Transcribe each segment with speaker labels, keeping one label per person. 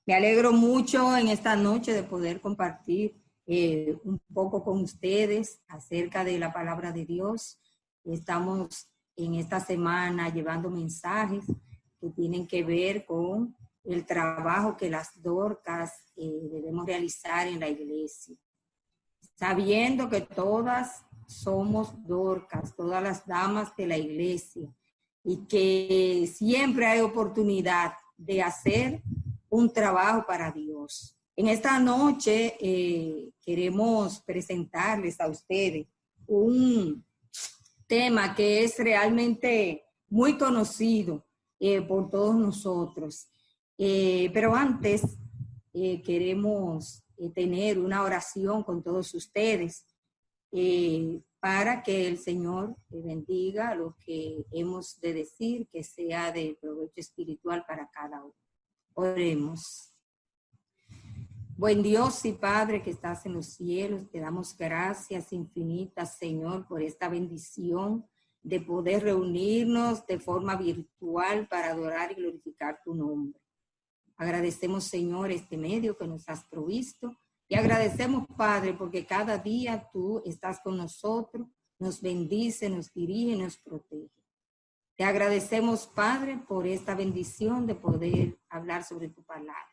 Speaker 1: Me alegro mucho en esta noche de poder compartir un poco con ustedes acerca de la palabra de Dios. Estamos en esta semana llevando mensajes que tienen que ver con el trabajo que las Dorcas debemos realizar en la iglesia. Sabiendo que todas somos Dorcas, todas las damas de la iglesia, y que siempre hay oportunidad de hacer un trabajo para Dios. En esta noche queremos presentarles a ustedes un tema que es realmente muy conocido por todos nosotros. Pero antes queremos tener una oración con todos ustedes para que el Señor bendiga lo que hemos de decir, que sea de provecho espiritual para cada uno. Oremos. Buen Dios y Padre que estás en los cielos, te damos gracias infinitas, Señor, por esta bendición de poder reunirnos de forma virtual para adorar y glorificar tu nombre. Agradecemos, Señor, este medio que nos has provisto y agradecemos, Padre, porque cada día tú estás con nosotros, nos bendice, nos dirige, nos protege. Te agradecemos, Padre, por esta bendición de poder hablar sobre tu palabra.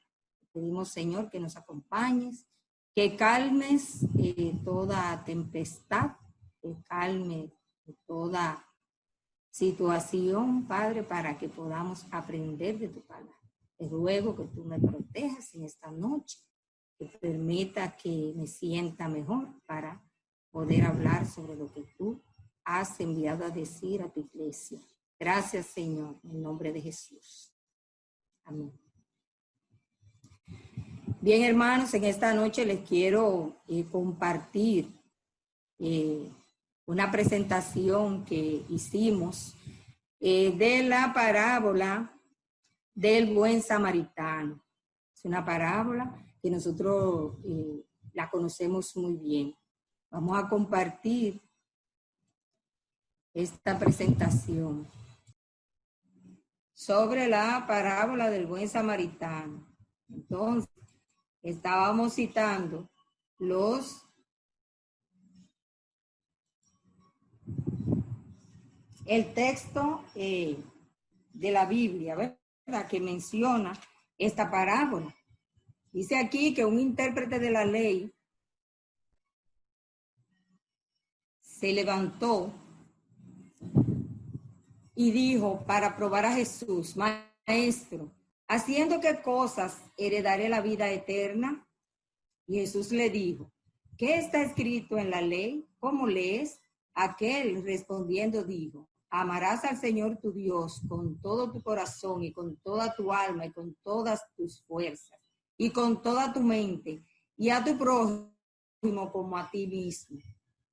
Speaker 1: Pedimos, Señor, que nos acompañes, que calmes toda tempestad, que calme toda situación, Padre, para que podamos aprender de tu palabra. Te ruego que tú me protejas en esta noche, que permita que me sienta mejor para poder hablar sobre lo que tú has enviado a decir a tu iglesia. Gracias, Señor, en el nombre de Jesús. Amén. Bien, hermanos, en esta noche les quiero compartir una presentación que hicimos de la parábola del buen samaritano. Es una parábola que nosotros la conocemos muy bien. Vamos a compartir esta presentación sobre la parábola del buen samaritano. Entonces, estábamos citando el texto de la Biblia, ¿verdad?, que menciona esta parábola. Dice aquí que un intérprete de la ley se levantó y dijo para probar a Jesús: Maestro, ¿haciendo qué cosas heredaré la vida eterna? Y Jesús le dijo: ¿qué está escrito en la ley? ¿Cómo lees? Aquel respondiendo dijo: amarás al Señor tu Dios con todo tu corazón y con toda tu alma y con todas tus fuerzas y con toda tu mente, y a tu prójimo como a ti mismo.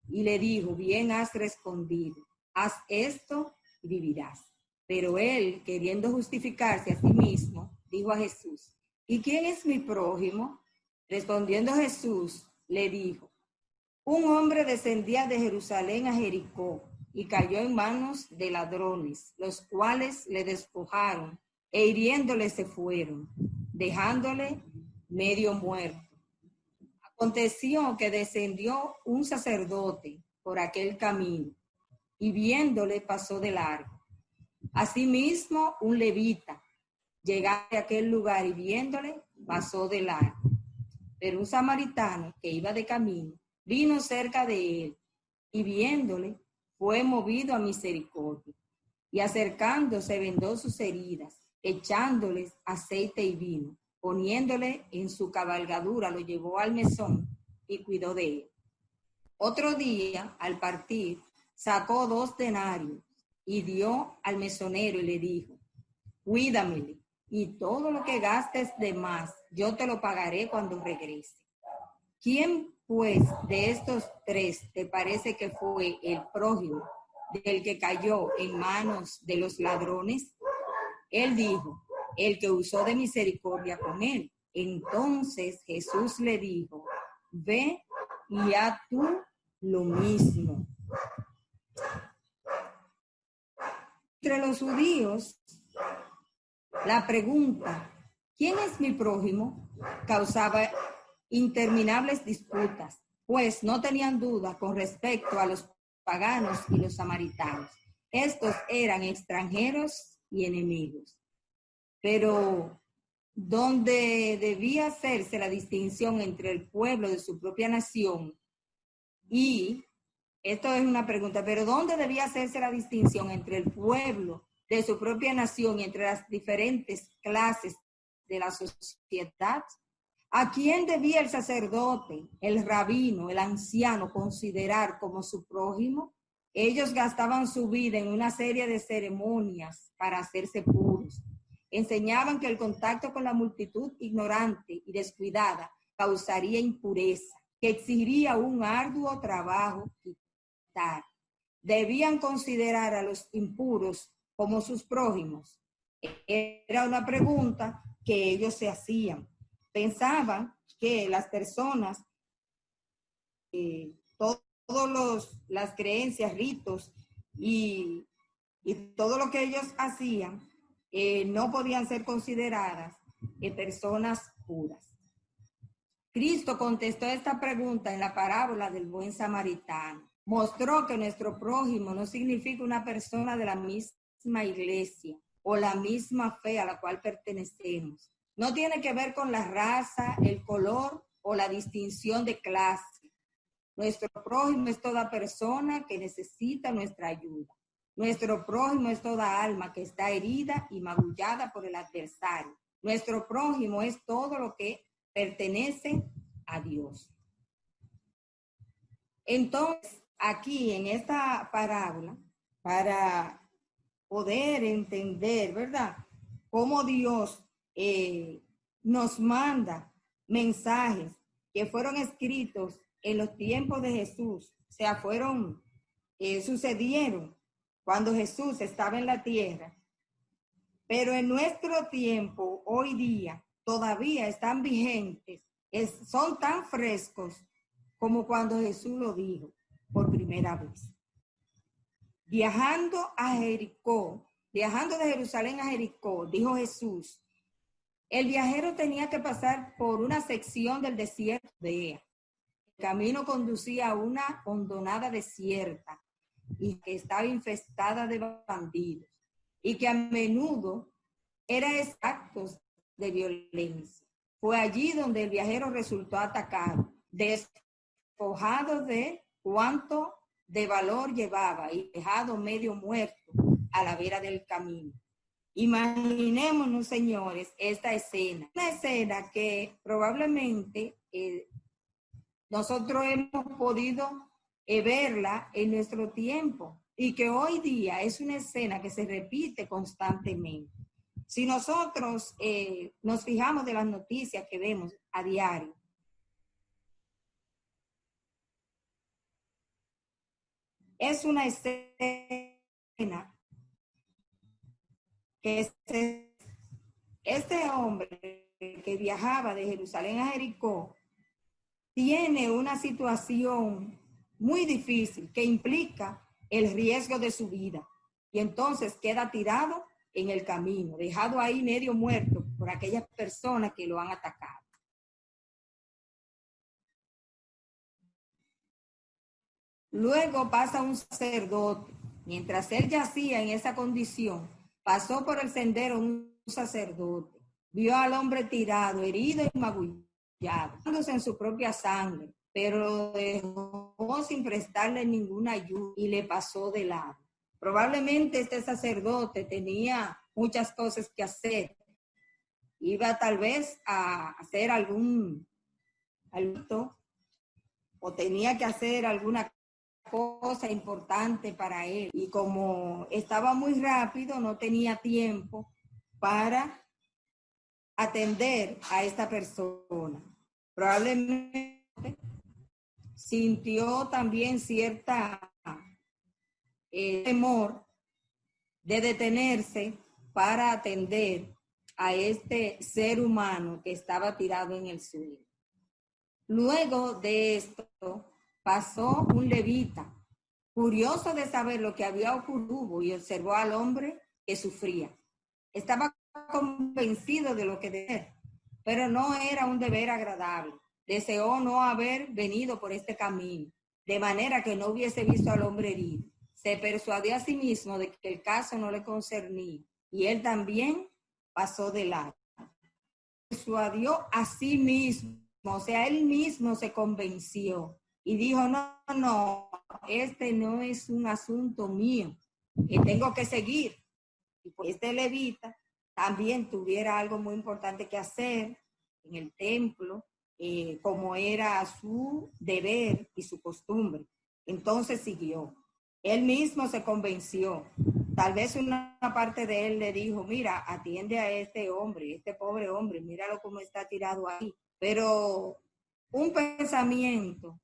Speaker 1: Y le dijo: bien has respondido, haz esto y vivirás. Pero él, queriendo justificarse a sí mismo, dijo a Jesús: ¿y quién es mi prójimo? Respondiendo Jesús, le dijo: un hombre descendía de Jerusalén a Jericó y cayó en manos de ladrones, los cuales le despojaron e hiriéndole se fueron, dejándole medio muerto. Aconteció que descendió un sacerdote por aquel camino y viéndole pasó de largo. Asimismo, un levita llegaba a aquel lugar y viéndole pasó de largo. Pero un samaritano que iba de camino vino cerca de él y viéndole fue movido a misericordia. Y acercándose vendó sus heridas, echándoles aceite y vino, poniéndole en su cabalgadura, lo llevó al mesón y cuidó de él. Otro día, al partir, sacó 2 denarios y dio al mesonero y le dijo: cuídamele, y todo lo que gastes de más, yo te lo pagaré cuando regrese. ¿Quién, pues, de estos 3 te parece que fue el prójimo del que cayó en manos de los ladrones? Él dijo: el que usó de misericordia con él. Entonces Jesús le dijo: ve y haz tú lo mismo. Entre los judíos, la pregunta ¿Quién es mi prójimo? Causaba interminables disputas, pues no tenían duda con respecto a los paganos y los samaritanos. Estos eran extranjeros y enemigos. Pero donde debía hacerse la distinción entre el pueblo de su propia nación y, esto es una pregunta, pero ¿dónde debía hacerse la distinción entre el pueblo de su propia nación y entre las diferentes clases de la sociedad? ¿A quién debía el sacerdote, el rabino, el anciano considerar como su prójimo? Ellos gastaban su vida en una serie de ceremonias para hacerse puros. Enseñaban que el contacto con la multitud ignorante y descuidada causaría impureza, que exigiría un arduo trabajo quitar. Debían considerar a los impuros como sus prójimos. Era una pregunta que ellos se hacían. Pensaban que las personas, todas las creencias, ritos y todo lo que ellos hacían, no podían ser consideradas personas puras. Cristo contestó esta pregunta en la parábola del buen samaritano. Mostró que nuestro prójimo no significa una persona de la misma iglesia o la misma fe a la cual pertenecemos. No tiene que ver con la raza, el color o la distinción de clase. Nuestro prójimo es toda persona que necesita nuestra ayuda. Nuestro prójimo es toda alma que está herida y magullada por el adversario. Nuestro prójimo es todo lo que pertenece a Dios. Entonces, aquí en esta parábola, para poder entender, ¿verdad?, cómo Dios nos manda mensajes que fueron escritos en los tiempos de Jesús, o sea, sucedieron cuando Jesús estaba en la tierra, pero en nuestro tiempo, hoy día, todavía están vigentes, son tan frescos como cuando Jesús lo dijo por primera vez. Viajando de Jerusalén a Jericó, dijo Jesús, el viajero tenía que pasar por una sección del desierto de Judea. El camino conducía a una hondonada desierta y que estaba infestada de bandidos y que a menudo era actos de violencia. Fue allí donde el viajero resultó atacado, despojado de cuanto de valor llevaba y dejado medio muerto a la vera del camino. Imaginémonos, señores, esta escena. Una escena que probablemente nosotros hemos podido verla en nuestro tiempo y que hoy día es una escena que se repite constantemente. Si nosotros nos fijamos de las noticias que vemos a diario, es una escena que este hombre que viajaba de Jerusalén a Jericó tiene una situación muy difícil que implica el riesgo de su vida y entonces queda tirado en el camino, dejado ahí medio muerto por aquellas personas que lo han atacado. Luego pasa un sacerdote. Mientras él yacía en esa condición, pasó por el sendero un sacerdote. Vio al hombre tirado, herido y magullado, en su propia sangre, pero lo dejó sin prestarle ninguna ayuda y le pasó de lado. Probablemente este sacerdote tenía muchas cosas que hacer. Iba tal vez a hacer algún o tenía que hacer alguna cosa importante para él. Y como estaba muy rápido, no tenía tiempo para atender a esta persona. Probablemente sintió también cierta temor de detenerse para atender a este ser humano que estaba tirado en el suelo. Luego de esto pasó un levita, curioso de saber lo que había ocurrido, y observó al hombre que sufría. Estaba convencido de lo que debía hacer, pero no era un deber agradable. Deseó no haber venido por este camino, de manera que no hubiese visto al hombre herido. Se persuadió a sí mismo de que el caso no le concernía, y él también pasó de largo. Persuadió a sí mismo, o sea, él mismo se convenció y dijo, no, este no es un asunto mío, que tengo que seguir. Y pues este levita también tuviera algo muy importante que hacer en el templo, como era su deber y su costumbre. Entonces siguió. Él mismo se convenció. Tal vez una parte de él le dijo, mira, atiende a este hombre, este pobre hombre, míralo cómo está tirado ahí. Pero un pensamiento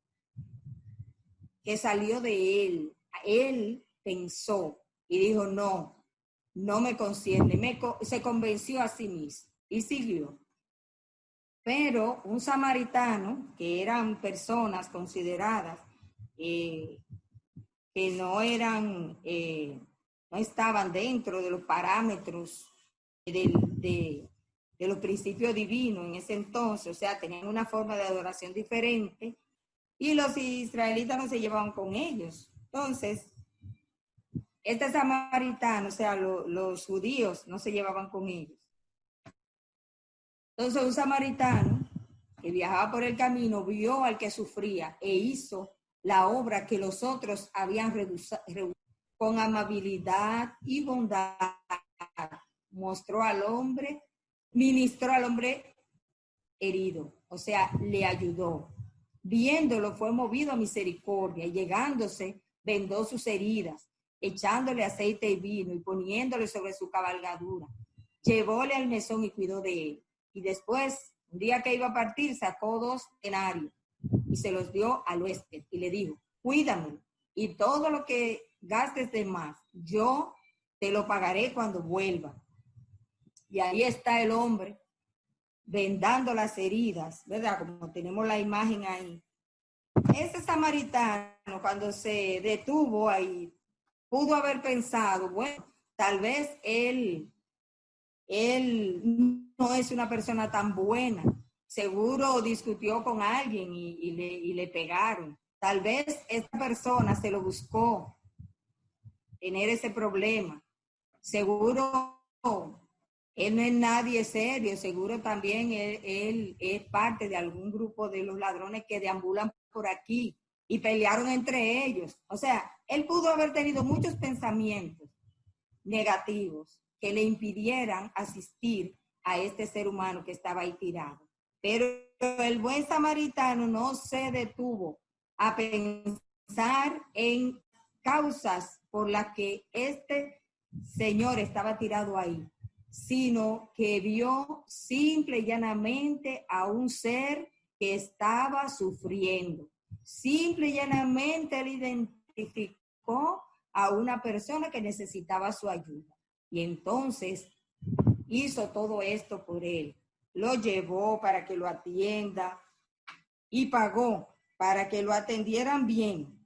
Speaker 1: que salió de él pensó y dijo, no me concierne, se convenció a sí mismo y siguió. Pero un samaritano, que eran personas consideradas que no estaban dentro de los parámetros de los principios divinos en ese entonces, o sea, tenían una forma de adoración diferente, y los israelitas no se llevaban con ellos. Entonces, este samaritano, o sea, los judíos no se llevaban con ellos. Entonces, un samaritano que viajaba por el camino vio al que sufría e hizo la obra que los otros habían reducido con amabilidad y bondad. Ministró al hombre herido, o sea, le ayudó. Viéndolo, fue movido a misericordia y llegándose, vendó sus heridas, echándole aceite y vino y poniéndole sobre su cabalgadura. Llevóle al mesón y cuidó de él. Y después, un día que iba a partir, sacó 2 denarios y se los dio al huésped y le dijo, cuídame y todo lo que gastes de más, yo te lo pagaré cuando vuelva. Y ahí está el hombre vendando las heridas, ¿verdad? Como tenemos la imagen ahí. Ese samaritano, cuando se detuvo ahí, pudo haber pensado, bueno, tal vez él no es una persona tan buena. Seguro discutió con alguien y le pegaron. Tal vez esta persona se lo buscó tener ese problema. Seguro él no es nadie serio, seguro también él es parte de algún grupo de los ladrones que deambulan por aquí y pelearon entre ellos. O sea, él pudo haber tenido muchos pensamientos negativos que le impidieran asistir a este ser humano que estaba ahí tirado. Pero el buen samaritano no se detuvo a pensar en causas por las que este señor estaba tirado ahí, sino que vio simple y llanamente a un ser que estaba sufriendo. Simple y llanamente él identificó a una persona que necesitaba su ayuda. Y entonces hizo todo esto por él. Lo llevó para que lo atienda y pagó para que lo atendieran bien.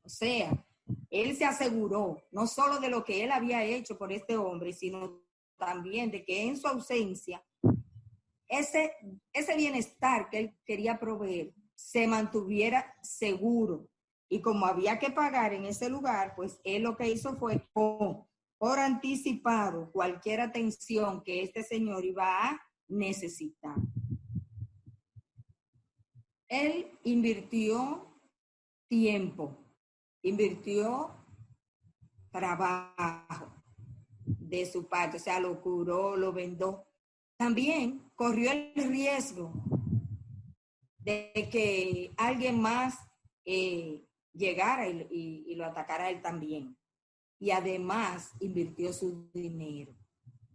Speaker 1: O sea, él se aseguró no solo de lo que él había hecho por este hombre, sino también de que en su ausencia, ese bienestar que él quería proveer se mantuviera seguro. Y como había que pagar en ese lugar, pues él lo que hizo fue por anticipado cualquier atención que este señor iba a necesitar. Él invirtió tiempo, invirtió trabajo de su parte, o sea, lo curó, lo vendó. También corrió el riesgo de que alguien más llegara y lo atacara a él también. Y además invirtió su dinero.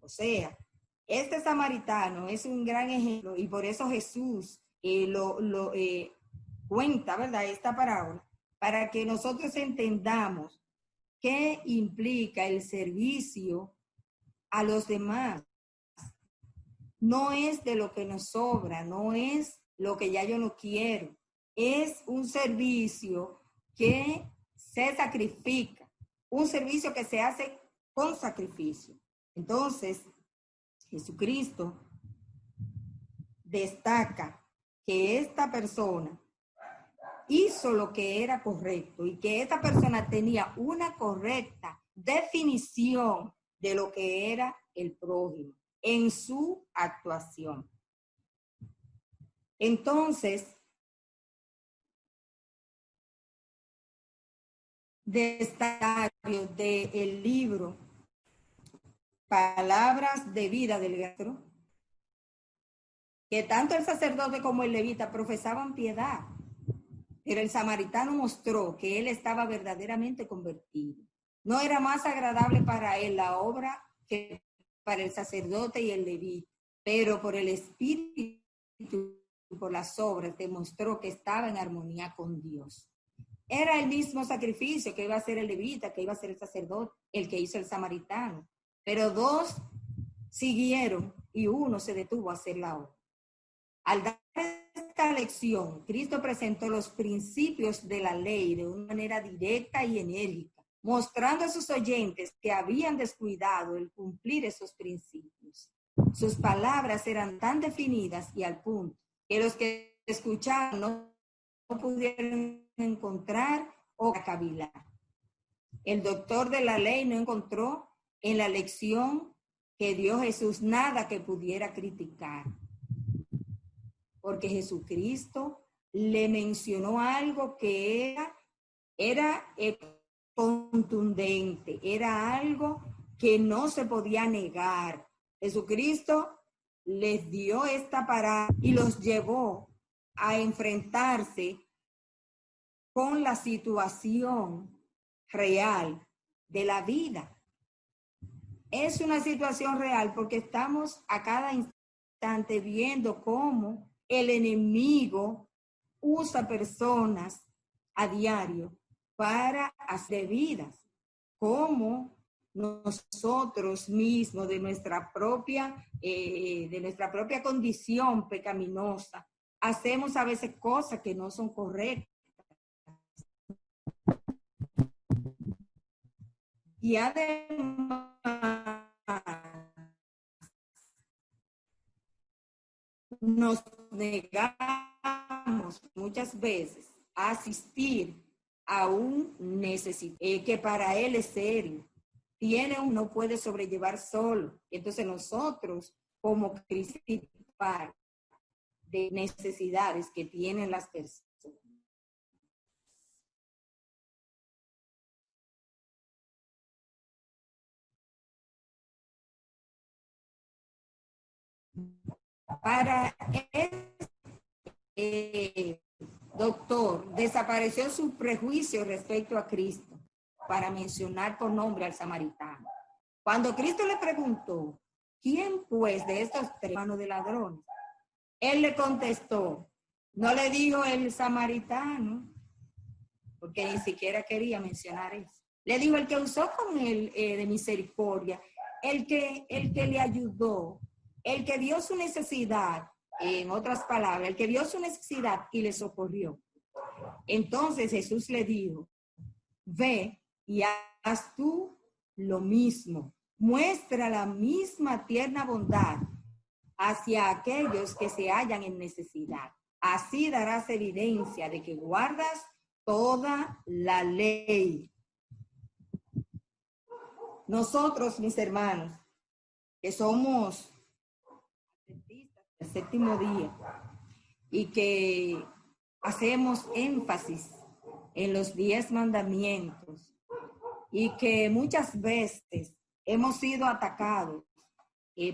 Speaker 1: O sea, este samaritano es un gran ejemplo y por eso Jesús cuenta, ¿verdad? Esta parábola, para que nosotros entendamos qué implica el servicio a los demás. No es de lo que nos sobra, no es lo que ya yo no quiero. Es un servicio que se sacrifica, un servicio que se hace con sacrificio. Entonces, Jesucristo destaca que esta persona hizo lo que era correcto y que esta persona tenía una correcta definición de lo que era el prójimo en su actuación. Entonces, destacario del libro Palabras de Vida del Gastro, que tanto el sacerdote como el levita profesaban piedad, pero el samaritano mostró que él estaba verdaderamente convertido. No era más agradable para él la obra que para el sacerdote y el levita, pero por el Espíritu y por las obras demostró que estaba en armonía con Dios. Era el mismo sacrificio que iba a hacer el levita, que iba a hacer el sacerdote, el que hizo el samaritano. Pero dos siguieron y uno se detuvo a hacer la obra. Al dar esta lección, Cristo presentó los principios de la ley de una manera directa y enérgica, mostrando a sus oyentes que habían descuidado el cumplir esos principios. Sus palabras eran tan definidas y al punto que los que escucharon no pudieron encontrar o cavilar. El doctor de la ley no encontró en la lección que dio Jesús nada que pudiera criticar, porque Jesucristo le mencionó algo que era contundente, era algo que no se podía negar. Jesucristo les dio esta parada y los llevó a enfrentarse con la situación real de la vida. Es una situación real porque estamos a cada instante viendo cómo el enemigo usa personas a diario para hacer vidas, cómo nosotros mismos de nuestra propia condición pecaminosa hacemos a veces cosas que no son correctas. Y además nos negamos muchas veces a asistir a un necesitado, que para él es serio. No puede sobrellevar solo. Entonces nosotros, como cristianos, de necesidades que tienen las personas. Para doctor, desapareció su prejuicio respecto a Cristo para mencionar por nombre al samaritano. Cuando Cristo le preguntó, ¿quién pues de estos tres hermanos de ladrones? Él le contestó, no le dijo el samaritano, porque ni siquiera quería mencionar eso. Le dijo el que usó con él de misericordia, el que le ayudó, el que vio su necesidad, en otras palabras, el que vio su necesidad y le socorrió. Entonces Jesús le dijo, ve y haz tú lo mismo. Muestra la misma tierna bondad hacia aquellos que se hallan en necesidad. Así darás evidencia de que guardas toda la ley. Nosotros, mis hermanos, que somos adventistas del séptimo día y que hacemos énfasis en los 10 mandamientos y que muchas veces hemos sido atacados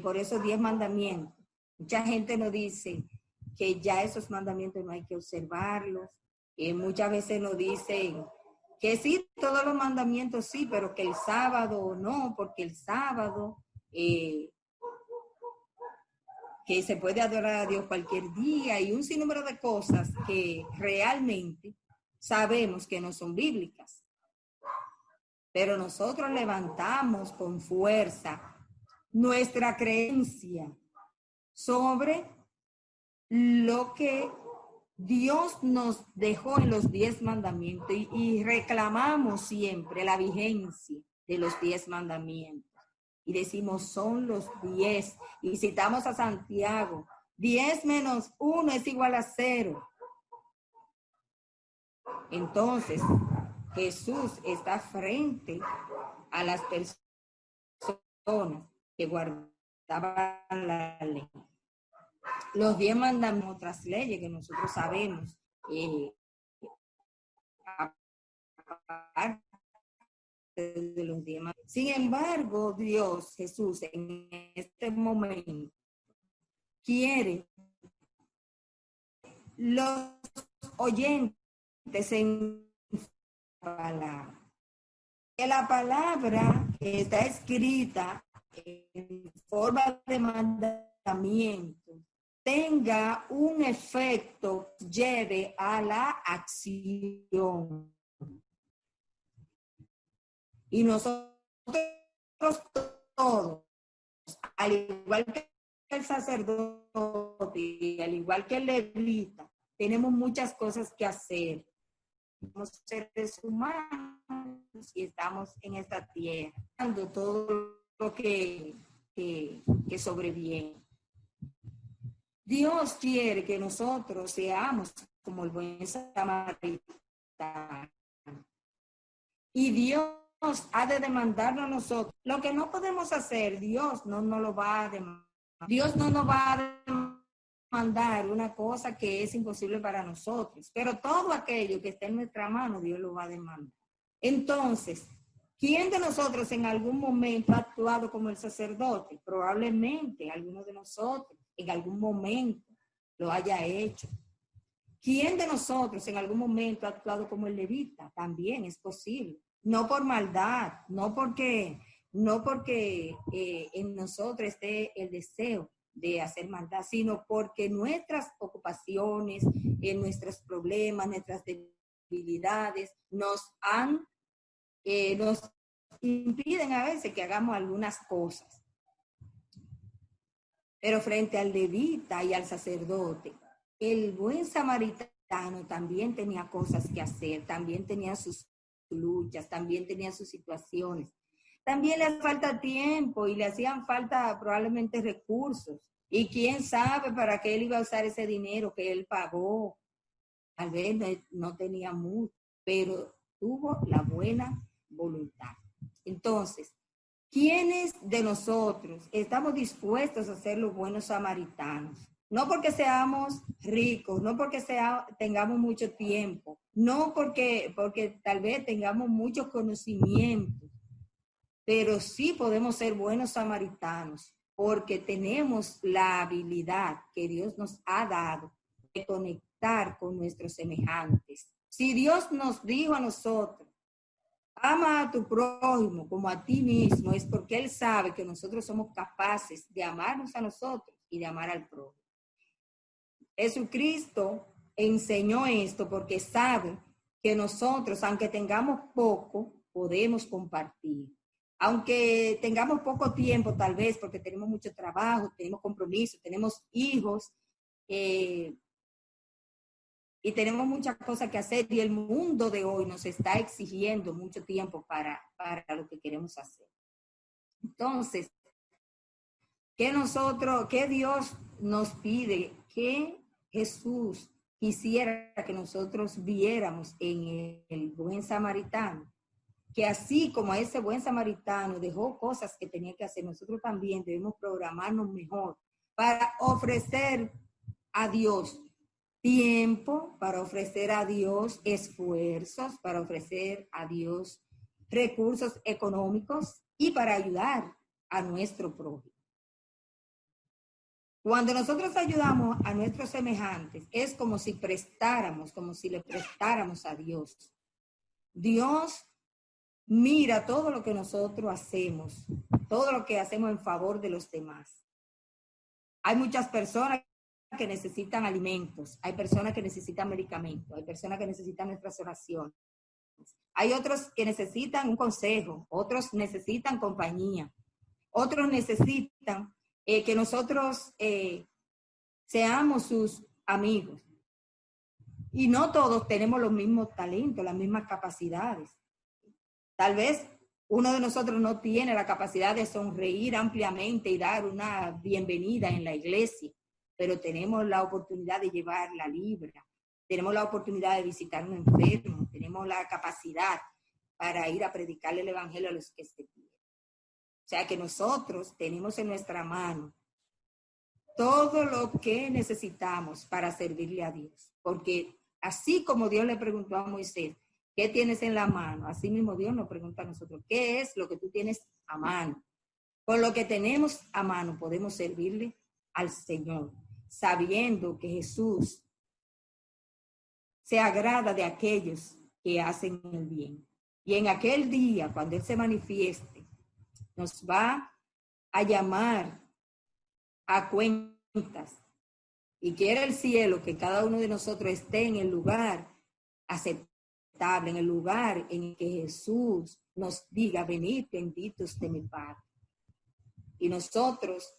Speaker 1: por esos 10 mandamientos. Mucha gente nos dice que ya esos mandamientos no hay que observarlos. Muchas veces nos dicen que sí, todos los mandamientos sí, pero que el sábado no, porque el sábado que se puede adorar a Dios cualquier día y un sinnúmero de cosas que realmente sabemos que no son bíblicas. Pero nosotros levantamos con fuerza nuestra creencia sobre lo que Dios nos dejó en los 10 mandamientos y reclamamos siempre la vigencia de los 10 mandamientos. y decimos son los 10. Y citamos a Santiago, 10 menos 1 es igual a 0. Entonces, Jesús está frente a las personas que guardaban la ley. Los 10 mandamientos, otras leyes que nosotros sabemos, aparte de los 10 mandamientos. Sin embargo, Dios, Jesús, en este momento, quiere los oyentes en palabra. Que la palabra que está escrita en forma de mandamiento tenga un efecto, lleve a la acción. Y nosotros todos, al igual que el sacerdote, al igual que el levita, tenemos muchas cosas que hacer. Somos seres humanos y estamos en esta tierra, dando todo lo que sobreviene. Dios quiere que nosotros seamos como el buen samaritano. Y Dios ha de demandarnos a nosotros. Lo que no podemos hacer, Dios no nos lo va a demandar. Dios no nos va a demandar una cosa que es imposible para nosotros. Pero todo aquello que esté en nuestra mano, Dios lo va a demandar. Entonces, ¿quién de nosotros en algún momento ha actuado como el sacerdote? Probablemente alguno de nosotros en algún momento lo haya hecho. ¿Quién de nosotros en algún momento ha actuado como el levita? También es posible. No por maldad, no porque en nosotros esté el deseo de hacer maldad, sino porque nuestras ocupaciones, nuestros problemas, nuestras debilidades nos impiden a veces que hagamos algunas cosas. Pero frente al levita y al sacerdote, el buen samaritano también tenía cosas que hacer, también tenía sus luchas, también tenía sus situaciones. También le hace falta tiempo y le hacían falta probablemente recursos. Y quién sabe para qué él iba a usar ese dinero que él pagó. Tal vez no tenía mucho, pero tuvo la buena voluntad. Entonces, ¿quiénes de nosotros estamos dispuestos a ser los buenos samaritanos? No porque seamos ricos, no porque tengamos mucho tiempo, no porque tal vez tengamos muchos conocimientos, pero sí podemos ser buenos samaritanos porque tenemos la habilidad que Dios nos ha dado de conectar con nuestros semejantes. Si Dios nos dijo a nosotros, ama a tu prójimo como a ti mismo, es porque Él sabe que nosotros somos capaces de amarnos a nosotros y de amar al prójimo. Jesucristo enseñó esto porque sabe que nosotros, aunque tengamos poco, podemos compartir. Aunque tengamos poco tiempo, tal vez, porque tenemos mucho trabajo, tenemos compromisos, tenemos hijos, y tenemos muchas cosas que hacer, y el mundo de hoy nos está exigiendo mucho tiempo para lo que queremos hacer. Entonces, ¿qué Dios nos pide? ¿Qué Jesús quisiera que nosotros viéramos en el buen samaritano? Que así como ese buen samaritano dejó cosas que tenía que hacer, nosotros también debemos programarnos mejor para ofrecer a Dios tiempo, para ofrecer a Dios esfuerzos, para ofrecer a Dios recursos económicos y para ayudar a nuestro prójimo. Cuando nosotros ayudamos a nuestros semejantes, es como si le prestáramos a Dios. Dios mira todo lo que nosotros hacemos, todo lo que hacemos en favor de los demás. Hay muchas personas que necesitan alimentos, hay personas que necesitan medicamentos, hay personas que necesitan nuestras oraciones. Hay otros que necesitan un consejo, otros necesitan compañía, otros necesitan que nosotros seamos sus amigos. Y no todos tenemos los mismos talentos, las mismas capacidades. Tal vez uno de nosotros no tiene la capacidad de sonreír ampliamente y dar una bienvenida en la iglesia, pero tenemos la oportunidad de llevar la libra, tenemos la oportunidad de visitar a un enfermo, tenemos la capacidad para ir a predicarle el evangelio a los que se pierden. O sea que nosotros tenemos en nuestra mano todo lo que necesitamos para servirle a Dios, porque así como Dios le preguntó a Moisés, ¿qué tienes en la mano? Así mismo Dios nos pregunta a nosotros, ¿qué es lo que tú tienes a mano? Con lo que tenemos a mano podemos servirle al Señor, sabiendo que Jesús se agrada de aquellos que hacen el bien. Y en aquel día, cuando Él se manifieste, nos va a llamar a cuentas. Y quiere el cielo que cada uno de nosotros esté en el lugar aceptable, en el lugar en que Jesús nos diga, venid benditos de mi Padre. Y nosotros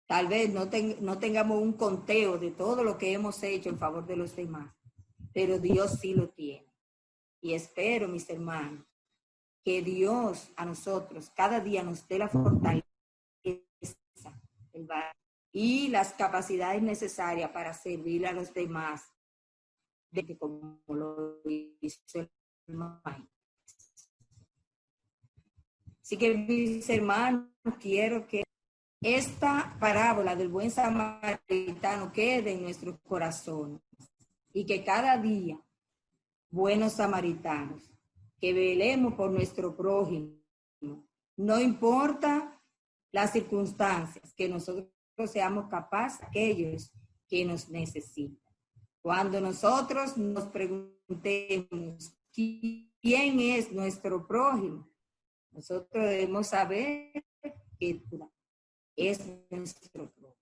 Speaker 1: tal vez no tengamos un conteo de todo lo que hemos hecho en favor de los demás, pero Dios sí lo tiene. Y espero, mis hermanos, que Dios a nosotros cada día nos dé la fortaleza, y las capacidades necesarias para servir a los demás, de como lo hizo el maestro. Así que, mis hermanos, quiero que esta parábola del buen samaritano quede en nuestros corazones y que cada día, buenos samaritanos, que velemos por nuestro prójimo, no importa las circunstancias, que nosotros seamos capaces de aquellos que nos necesitan. Cuando nosotros nos preguntemos quién es nuestro prójimo, nosotros debemos saber que es nuestro prójimo.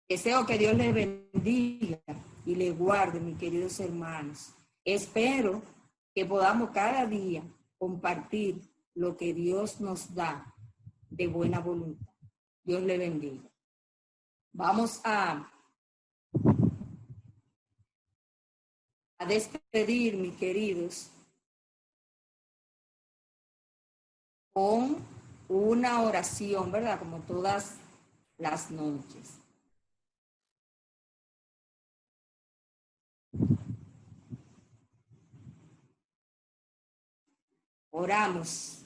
Speaker 1: Deseo que Dios les bendiga y les guarde, mis queridos hermanos. Espero que podamos cada día compartir lo que Dios nos da de buena voluntad. Dios le bendiga. Vamos a despedir, mis queridos, con una oración, ¿verdad? Como todas las noches. Oramos.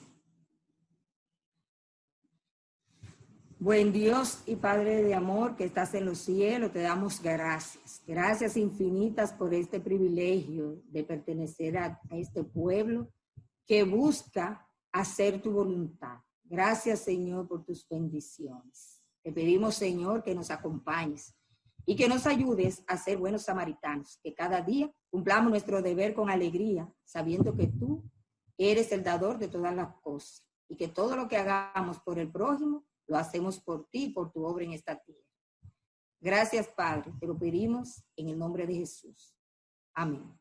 Speaker 1: Buen Dios y Padre de amor que estás en los cielos, te damos gracias. Gracias infinitas por este privilegio de pertenecer a este pueblo que busca hacer tu voluntad. Gracias, Señor, por tus bendiciones. Te pedimos, Señor, que nos acompañes y que nos ayudes a ser buenos samaritanos, que cada día cumplamos nuestro deber con alegría, sabiendo que tú eres el dador de todas las cosas y que todo lo que hagamos por el prójimo lo hacemos por ti, por tu obra en esta tierra. Gracias, Padre, te lo pedimos en el nombre de Jesús. Amén.